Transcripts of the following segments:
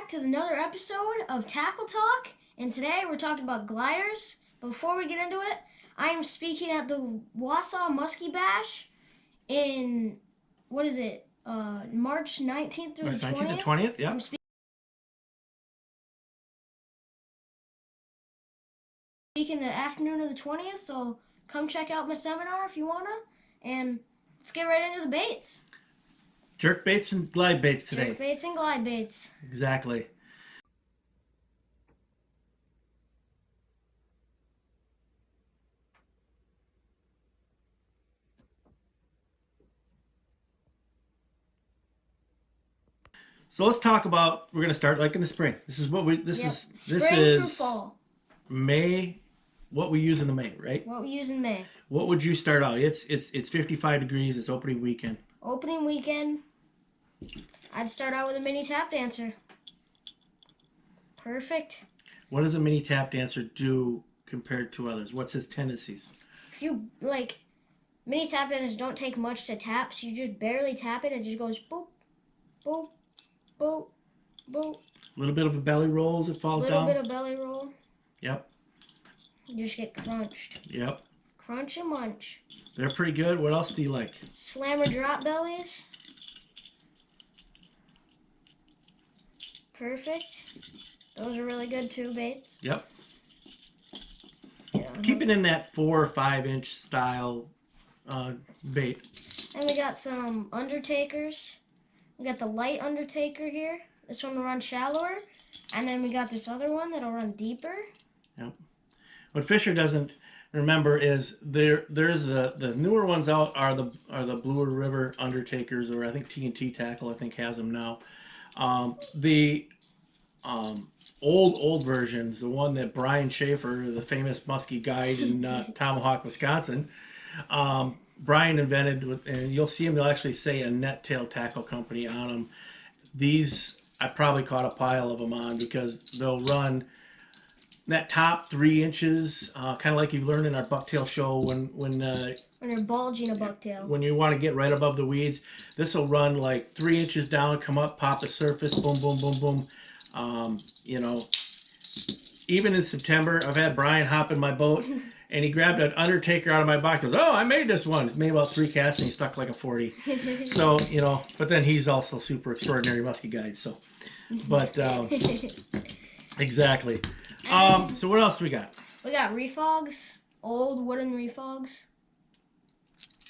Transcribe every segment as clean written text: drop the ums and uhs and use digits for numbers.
back to another episode of Tackle Talk, and today we're talking about gliders. But before we get into it, I am speaking at the Wausau Muskie Bash in, March 19th through the 20th? 19th and 20th, yeah. I'm speaking the afternoon of the 20th, so come check out my seminar if you wanna, and let's get right into the baits. Jerk baits and glide baits today. Jerk baits and glide baits. Exactly. So let's talk about, we're going to start like in the spring. This is what we, this Spring is through fall. May, what we use in the May, right? What we use in May. What would you start out? It's 55 degrees, it's opening weekend. Opening weekend, I'd start out with a mini tap dancer. Perfect. What does a mini tap dancer do compared to others? What's his tendencies? If you, mini tap dancers don't take much to tap, so you just barely tap it, it just goes boop, boop, boop, boop. A little bit of a belly roll as it falls down. A little bit of belly roll. Yep. You just get crunched. Yep. Crunch and munch. They're pretty good. What else do you like? Slammer drop bellies. Perfect. Those are really good too, baits. Yep. Yeah. Keep it in that 4 or 5 inch style bait. And we got some undertakers. We got the light undertaker here. This one will run shallower. And then we got this other one that'll run deeper. Yep. What Fischer doesn't remember is there's the newer ones out are the Blue River undertakers, or I think T&T Tackle has them now. The old versions, the one that Brian Schaefer, the famous muskie guide in Tomahawk, Wisconsin, Brian invented, and you'll see them, they'll actually say a net tail tackle company on them. These, I probably caught a pile of them on because they'll run that top 3 inches, kind of like you learned in our bucktail show when you're bulging a bucktail. When you want to get right above the weeds, this will run like 3 inches down, come up, pop the surface, boom, boom, boom, boom. You know, even in September, I've had Brian hop in my boat, and he grabbed an undertaker out of my box. He goes, "Oh, I made this one." It's made about 3 casts, and he stuck like a 40. So, you know, but then he's also super extraordinary muskie guide. So, but exactly. So what else do we got? We got refrogs, old wooden refrogs.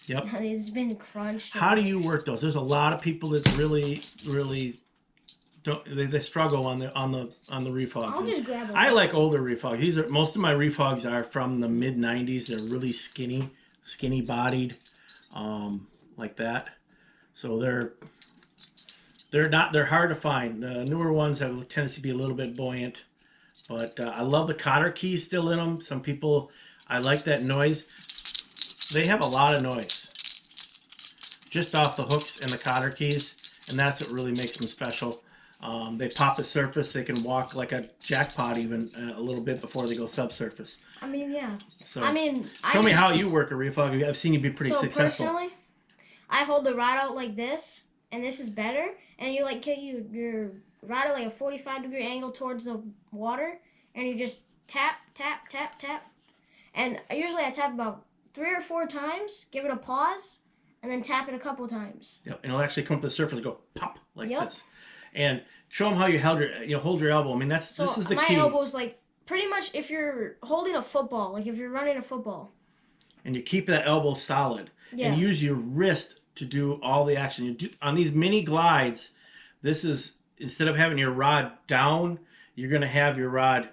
Yep. It's been crunched. How do you work those? There's a lot of people that really don't. They struggle on the refrogs. I'll just grab them. I like older refrogs. Most of my refrogs are from the mid '90s. They're really skinny bodied, like that. So they're hard to find. The newer ones have a tendency to be a little bit buoyant. But I love the cotter keys still in them. Some people, I like that noise. They have a lot of noise just off the hooks and the cotter keys, and that's what really makes them special. They pop the surface. They can walk like a jackpot even a little bit before they go subsurface. I mean, yeah. So, show me how you work a refrog. I've seen you be pretty successful. So personally, I hold the rod out like this, and this is better. And you your rod at like a 45-degree angle towards the water, and you just tap, tap, tap, tap. And usually I tap about 3 or 4 times, give it a pause, and then tap it a couple times. Yep, and it'll actually come up to the surface and go pop like this. And show them how you hold your elbow. I mean, this is the key. My elbow's like pretty much if you're holding a football, like if you're running a football. And you keep that elbow solid. Yeah. And use your wrist to do all the action. On these mini glides, this is, instead of having your rod down, you're going to have your rod,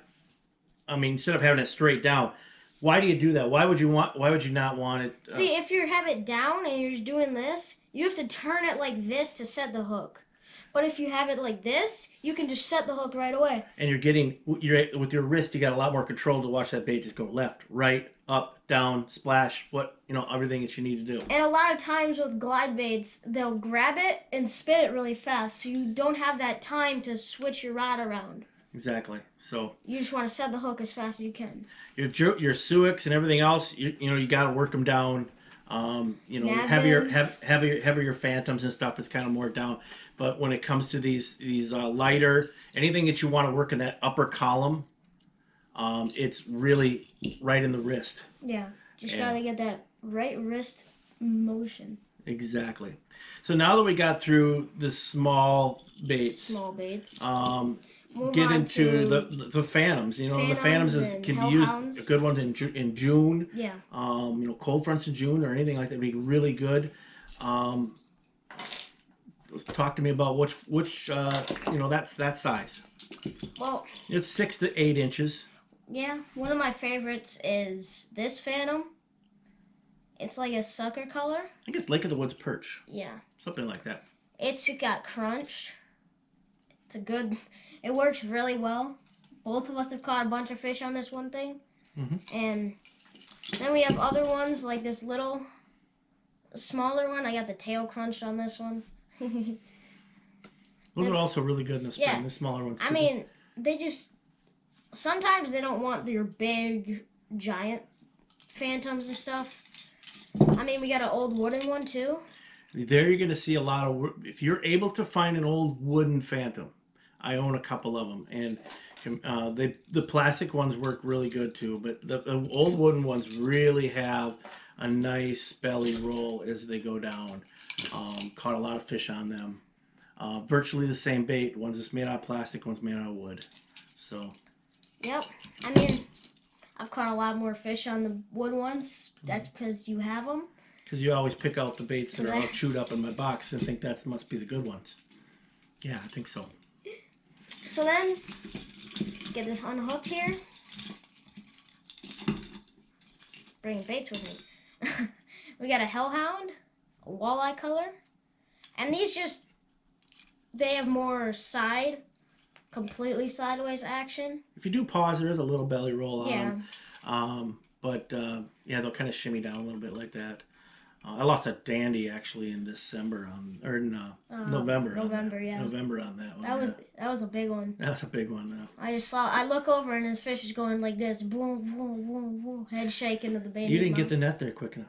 instead of having it straight down. Why do you do that? Why would you not want it? See, if you have it down and you're just doing this, you have to turn it like this to set the hook. But if you have it like this, you can just set the hook right away. And with your wrist, you got a lot more control to watch that bait just go left, right, up, down, splash, everything that you need to do. And a lot of times with glide baits, they'll grab it and spin it really fast, so you don't have that time to switch your rod around. Exactly. So you just want to set the hook as fast as you can. Your suicks and everything else, you got to work them down You know, Navins. heavier phantoms and stuff is kind of more down. But when it comes to these lighter, anything that you want to work in that upper column, it's really right in the wrist. Yeah, just gotta get that right wrist motion. Exactly. So now that we got through the small baits, Move get on into to the phantoms. You know, the phantoms can be used. A good ones in June. Yeah. You know, cold fronts in June or anything like that would be really good. Let's talk to me about which you know, that's that size. Well, it's 6 to 8 inches. Yeah, one of my favorites is this phantom. It's like a sucker color. I think it's Lake of the Woods perch. Yeah. Something like that. It's got crunch. It works really well. Both of us have caught a bunch of fish on this one thing. And then we have other ones like this little smaller one. I got the tail crunched on this one. Those are also really good in the spring. Yeah. The smaller ones too. I mean, sometimes they don't want your big, giant phantoms and stuff. I mean, we got an old wooden one too. There you're going to see a lot of, if you're able to find an old wooden phantom. I own a couple of them, and the plastic ones work really good too, but the old wooden ones really have a nice belly roll as they go down. Caught a lot of fish on them. Virtually the same bait. One's just made out of plastic, one's made out of wood. So. Yep. I mean, I've caught a lot more fish on the wood ones. That's because you have them. Because you always pick out the baits that are all chewed up in my box and think that must be the good ones. Yeah, I think so. So then, get this unhooked here. Bring baits with me. We got a hellhound, a walleye color, and these they have more completely sideways action. If you do pause, there is a little belly roll on them. But yeah, they'll kind of shimmy down a little bit like that. I lost a dandy actually in December November. November on that one. That was a big one. That was a big one. I look over and his fish is going like this, boom, boom, boom, boom, head shaking to the bait. You didn't get the net there quick enough.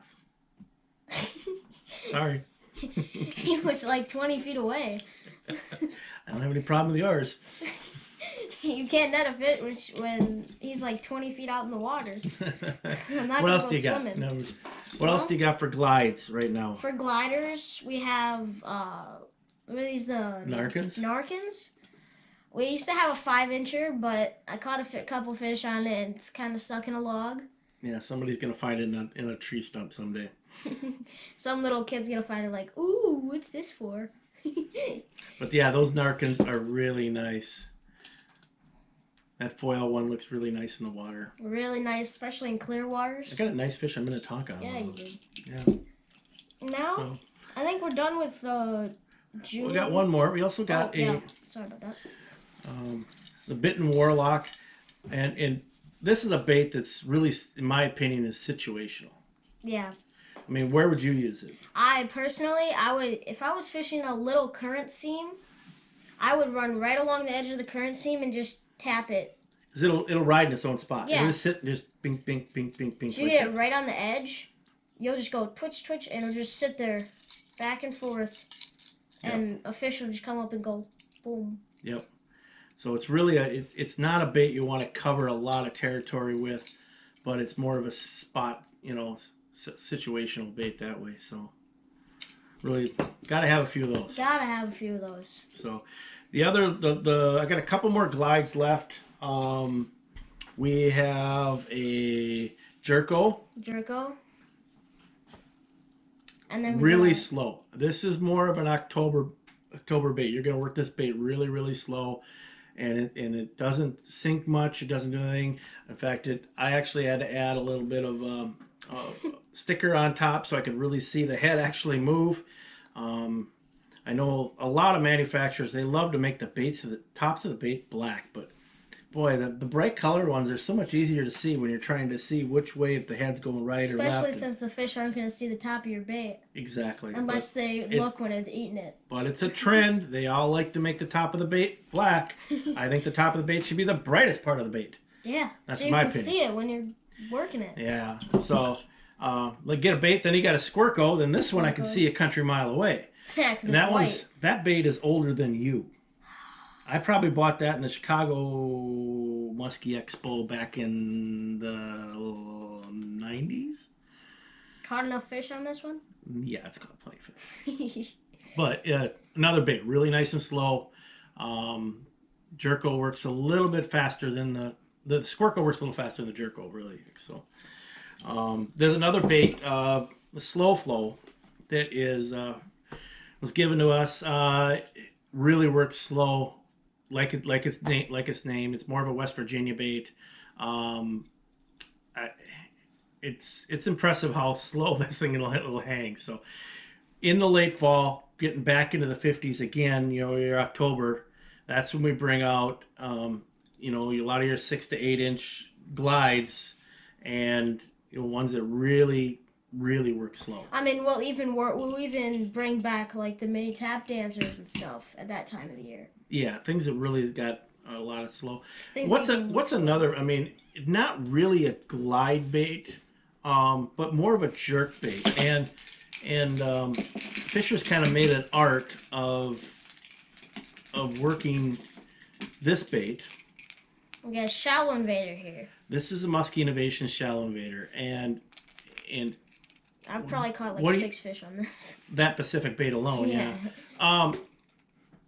Sorry. He was like 20 feet away. I don't have any problem with yours. You can't net a fish when he's like 20 feet out in the water. I'm not what else go do you swimming. got? No, what else do you got for glides right now? For gliders, we have what are these, the Narkins. We used to have a 5-incher, but I caught a couple fish on it, and it's kind of stuck in a log. Yeah, somebody's gonna find it in a tree stump someday. Some little kid's gonna find it like, ooh, what's this for? But yeah, those Narkins are really nice. That foil one looks really nice in the water. Really nice, especially in clear waters. I got a nice fish in Minnetonka. Yeah, you did. Yeah. Now, I think we're done with June. We got one more. We also got sorry about that. The Bitten Warlock, and this is a bait that's really, in my opinion, is situational. Yeah. I mean, where would you use it? I personally, if I was fishing a little current seam, I would run right along the edge of the current seam and just tap it. Because it'll ride in its own spot. Yeah. It'll just sit and just bing, bing, bing, bing, bing. If you get it right on the edge, you'll just go twitch, twitch, and it'll just sit there back and forth. And a fish will just come up and go boom. Yep. So it's really it's not a bait you want to cover a lot of territory with, but it's more of a spot, situational bait that way. So really got to have a few of those. Gotta have a few of those. So the other I got a couple more glides left. We have a jerko. And then really slow. This is more of an October bait. You're gonna work this bait really, really slow, and it doesn't sink much. It doesn't do anything. In fact, I actually had to add a little bit of sticker on top so I could really see the head actually move. I know a lot of manufacturers, they love to make the tops of the bait black, but boy, the bright colored ones are so much easier to see when you're trying to see which way, if the head's going right or left. Especially since the fish aren't going to see the top of your bait. Exactly. Unless they look when it's eating it. But it's a trend. They all like to make the top of the bait black. I think the top of the bait should be the brightest part of the bait. Yeah. That's so my opinion. You can see it when you're working it. Yeah. So like get a bait, then you got a squirco, then this one I can see a country mile away. Yeah, 'cause And that it's one's white. that bait is older than you. I probably bought that in the Chicago Muskie Expo back in the 90s. Caught enough fish on this one? Yeah, it's caught plenty of fish. But another bait, really nice and slow. Jerko works a little bit faster than the squirco works a little faster than the jerko, really. So there's another bait, the slow flow, that is was given to us. Really works slow, like its name. It's more of a West Virginia bait. It's impressive how slow this thing will hang. So in the late fall, getting back into the 50s again, your October, that's when we bring out a lot of your 6 to 8 inch glides, and ones that really work slow. I mean, we'll even bring back like the mini tap dancers and stuff at that time of the year. Yeah, things that really got a lot of slow. What's another? I mean, not really a glide bait, but more of a jerk bait. And Fisher's kind of made an art of working this bait. We got a shallow invader here. This is a Muskie Innovation shallow invader, and I've probably caught like 6 fish on this. That Pacific bait alone, yeah.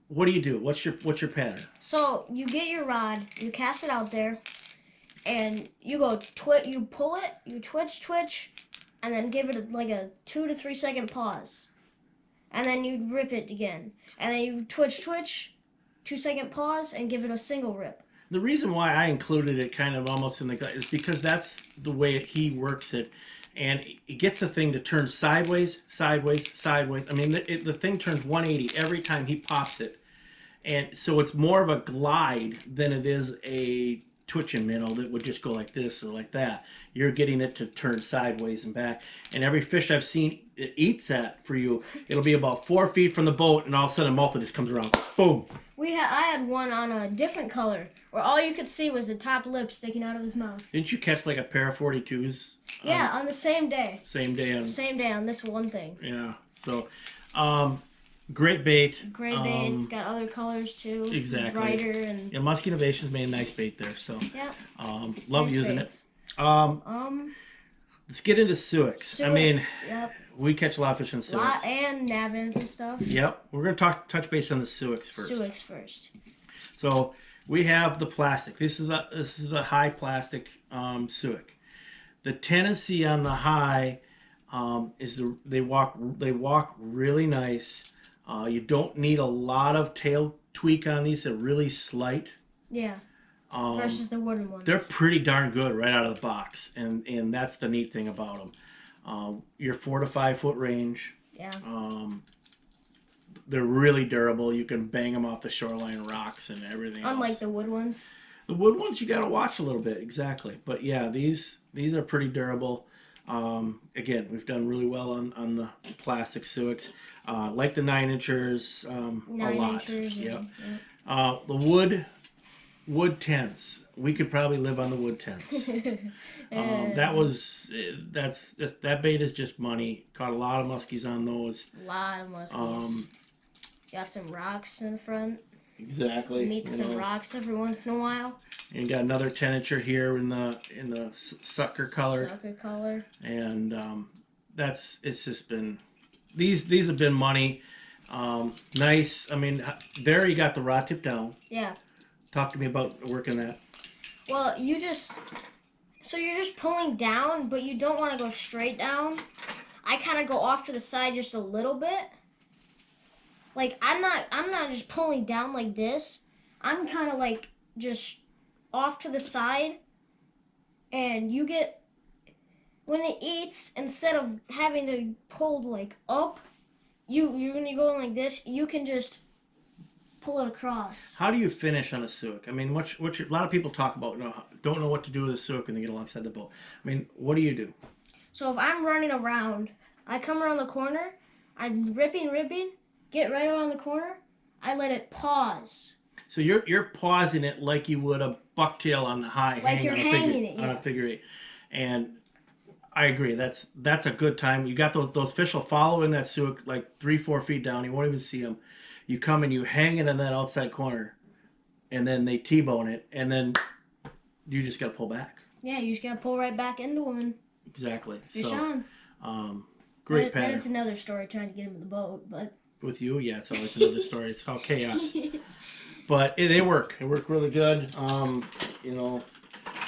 What do you do? What's your pattern? So you get your rod, you cast it out there, and you go you pull it, you twitch, and then give it like a 2 to 3 second pause, and then you rip it again, and then you twitch, 2-second pause, and give it a single rip. The reason why I included it kind of almost in the is because that's the way he works it, and it gets the thing to turn sideways. I mean, the thing turns 180 every time he pops it, and so it's more of a glide than it is a twitching minnow that would just go like this or like that. You're getting it to turn sideways and back, and every fish I've seen it eats that for you, it'll be about 4 feet from the boat, and all of a sudden a mullet just comes around, boom. I had one on a different color where all you could see was the top lip sticking out of his mouth. Didn't you catch like a pair of 42s? Yeah, on the same day. Same day on this one thing. Yeah. So, great bait. Great bait. It's got other colors too. Exactly. Brighter and. Yeah, Muskie Innovations made a nice bait there. So. Yeah. Love nice using baits. it. Let's get into suicks. I mean, yep. We catch a lot of fish in suicks. And Navins and stuff. Yep. We're gonna touch base on the suicks first. Suicks first. So we have the plastic. This is the high plastic suick. The tendency on the high is they walk really nice. You don't need a lot of tail tweak on these. They're really slight. Yeah. Versus the wooden ones. They're pretty darn good right out of the box, and that's the neat thing about them. Your 4 to 5 foot range. Yeah. They're really durable. You can bang them off the shoreline rocks and everything. Unlike the wood ones. The wood ones you got to watch a little bit, exactly. But yeah, these are pretty durable. Again, we've done really well on the plastic suicks. Like the 9-inchers, a lot. Yep. The wood 10s. We could probably live on the wood 10s. That bait is just money. Caught a lot of muskies on those. A lot of muskies. Got some rocks in the front. Exactly. Meet some rocks every once in a while. And you got another 10-incher here in the sucker color. Sucker color. And it's just been these have been money. Nice. I mean, there you got the rod tip down. Yeah. Talk to me about working that. Well, you're just pulling down, but you don't want to go straight down. I kind of go off to the side just a little bit. Like I'm not just pulling down like this. I'm kind of like just off to the side, and you get when it eats, instead of having to pull like up, when you're going like this, you can just pull it across. How do you finish on a suick? I mean, a lot of people talk about don't know what to do with a suick when they get alongside the boat. I mean, what do you do? So if I'm running around, I come around the corner, I'm ripping, get right around the corner, I let it pause. So you're pausing it like you would a bucktail on the high, like you're hanging it, on a figure 8. And I agree. That's a good time. You got those fish will follow in that suick like 3-4 feet down. You won't even see them. You come and you hang it in that outside corner, and then they T-bone it, and then you just got to pull back. Yeah, you just got to pull right back into them. Exactly. Fish on. Great pattern. And it's another story trying to get him in the boat, but with you, yeah, it's always another story. It's all chaos. But they work. They work really good. You know,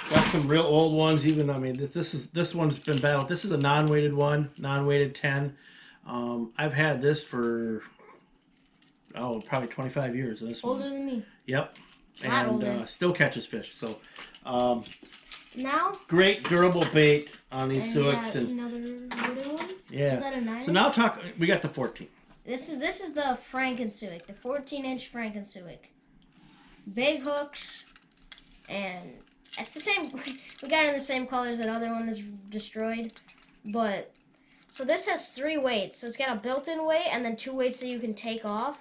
got some real old ones. Even I mean, this one's been battled. This is a non-weighted one, non-weighted 10. I've had this for probably 25 years. This older one. Than me. Yep. Not and older. Still catches fish. So now great durable bait on these suicks. And another little one. Yeah. Is that a 9? So now we got the 14. This is the Frankensuick, the 14-inch Frankensuick. Big hooks, and it's the same. We got it in the same colors that other one is destroyed, but so this has 3 weights. So it's got a built-in weight and then 2 weights that you can take off,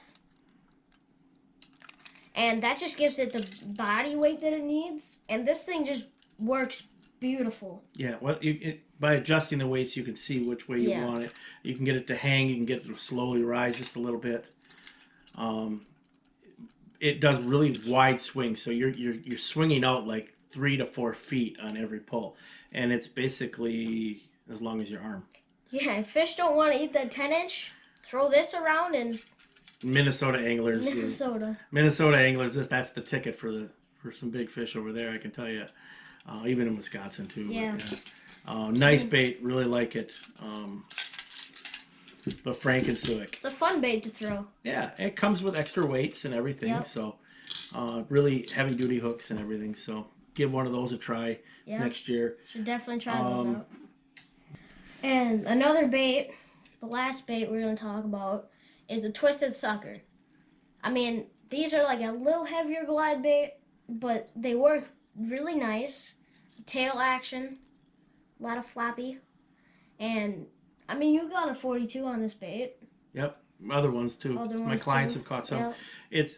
and that just gives it the body weight that it needs. And this thing just works beautiful. Yeah, well, by adjusting the weights, you can see which way you want it. You can get it to hang. You can get it to slowly rise just a little bit. It does really wide swings, so you're swinging out like 3 to 4 feet on every pull, and it's basically as long as your arm. Yeah, if fish don't want to eat that 10-inch, throw this around and. Minnesota anglers. Minnesota anglers. That's the ticket for some big fish over there. I can tell you. Even in Wisconsin too. Yeah. But, yeah. Nice bait. Really like it. The Frankensuick. It's a fun bait to throw. Yeah, it comes with extra weights and everything. Yep. So really heavy duty hooks and everything. So give one of those a try next year. Should definitely try those out. And another bait, the last bait we're going to talk about, is the twisted sucker. I mean, these are like a little heavier glide bait, but they work really nice. Tail action, a lot of flappy, and I mean, you got a 42 on this bait. Yep, other ones too. My clients have caught some. Yep.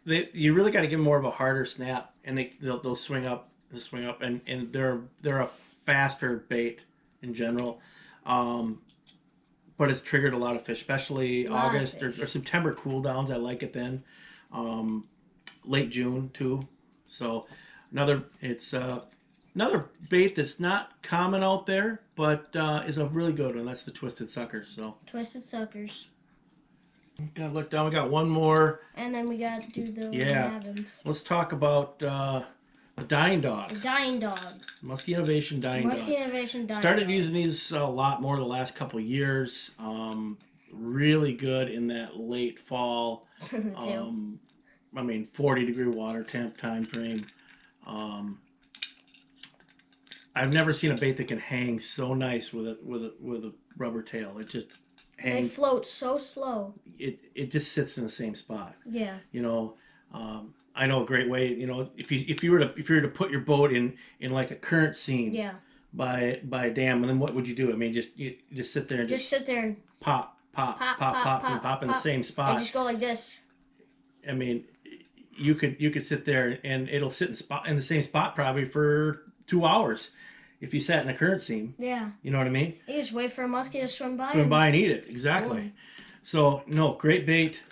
You really got to give them more of a harder snap, and they'll swing up. They'll swing up, and they're a faster bait in general. But it's triggered a lot of fish, especially August or September cool downs. I like it then. Late June too. So another bait that's not common out there, but is a really good one. That's the twisted suckers. So twisted suckers. Gotta look down. We got one more. And then we got to do the Navins. Let's talk about the dying dog. The dying dog. Muskie Innovation dying dog. Muskie Innovation dying Started dog. using these a lot more the last couple of years. Really good in that late fall. I mean, 40-degree water temp time frame. I've never seen a bait that can hang so nice with a rubber tail. It just hangs. They float so slow. It just sits in the same spot. Yeah. You know, I know a great way. You know, if you were to put your boat in like a current scene. Yeah. By a dam, and then what would you do? I mean, you just sit there and just sit there and pop in the same spot. And just go like this. I mean, you could sit there and it'll sit in the same spot probably for 2 hours if you sat in a current scene. Yeah. You know what I mean? You just wait for a muskie to swim by. And eat it. Exactly. Boy. So no, great bait.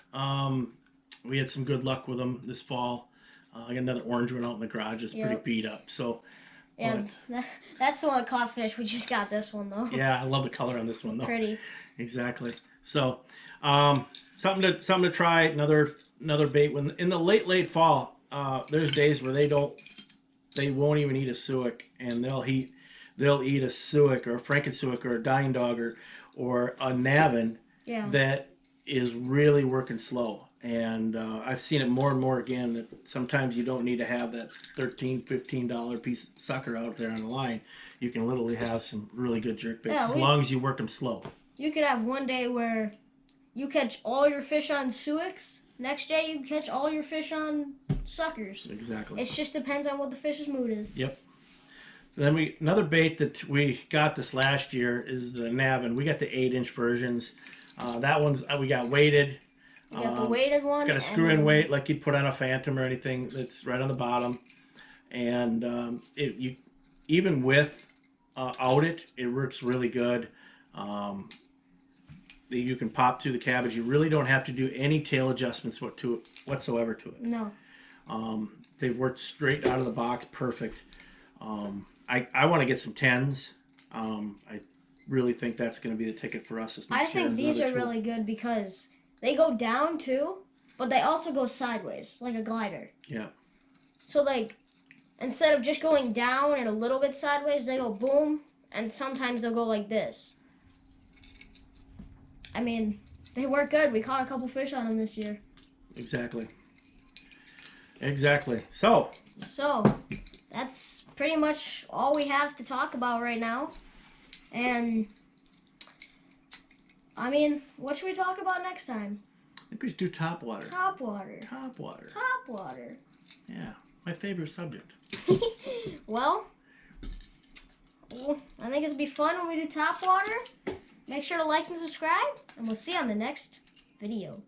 We had some good luck with them this fall. I got another orange one out in the garage. It's pretty beat up. So. And that's the one that caught fish. We just got this one though. Yeah, I love the color on this one though. Pretty. Exactly. So, something to try. Another bait. When in the late fall, there's days where they won't even eat a suick, and they'll eat a suick or a Frankensuick or a dying dog or a Navin that is really working slow. And I've seen it more and more again that sometimes you don't need to have that $13, $15 piece of sucker out there on the line. You can literally have some really good jerkbaits as long as you work them slow. You could have one day where you catch all your fish on suicks. Next day you catch all your fish on suckers. Exactly. It just depends on what the fish's mood is. Yep. Then another bait that we got this last year is the Navin. We got the 8-inch versions. That one's we got weighted. You got the weighted one. It's got a screw-in weight like you'd put on a Phantom or anything. That's right on the bottom, and even with out it. It works really good. You can pop through the cabbage. You really don't have to do any tail adjustments whatsoever to it. No. They've worked straight out of the box, perfect. I want to get some 10s. I really think that's going to be the ticket for us this next year. I think these are really good because they go down too, but they also go sideways, like a glider. Yeah. So like, instead of just going down and a little bit sideways, they go boom, and sometimes they'll go like this. I mean, they work good. We caught a couple fish on them this year. Exactly. Exactly. So that's pretty much all we have to talk about right now. And I mean, what should we talk about next time? I think we should do topwater. Topwater. Topwater. Topwater. Yeah, my favorite subject. Well, I think it'll be fun when we do topwater. Make sure to like and subscribe, and we'll see you on the next video.